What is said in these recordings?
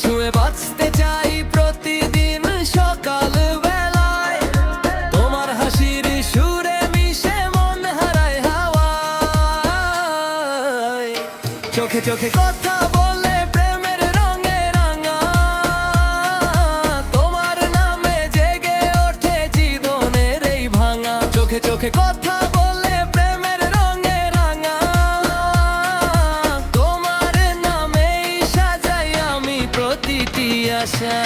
ছুঁয়ে বাঁচতে চাই প্রতিদিন সকাল বেলায়, তোমার হাসির সুরে মিশে মন হারায় হাওয়ায়। চোখে চোখে কথা বলে প্রেমের রঙে রাঙা, তোমার নামে জেগে ওঠে জীবনের এই ভাঙা। চোখে চোখে কথা বলে প্রেমের রঙে রাঙা, তোমার নামেই সাজাই আমি প্রতিটি আশা।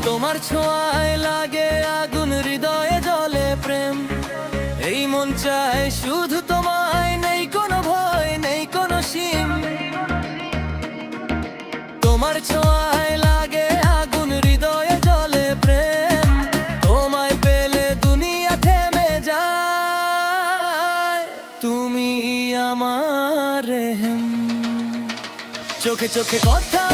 তোমার ছোঁয়ায় লাগে আগুন, হৃদয়ে জ্বলে প্রেম। এই মন চায় শুধু তোমায়, নেই কোনো ভয় নেই কোনো সীম। তোমার ছোঁয়ায় লাগে আগুন, হৃদয়ে জ্বলে প্রেম। তোমায় পেলে দুনিয়া থেমে যায়, তুমি আমার রেহেম। চোখে চোখে কথা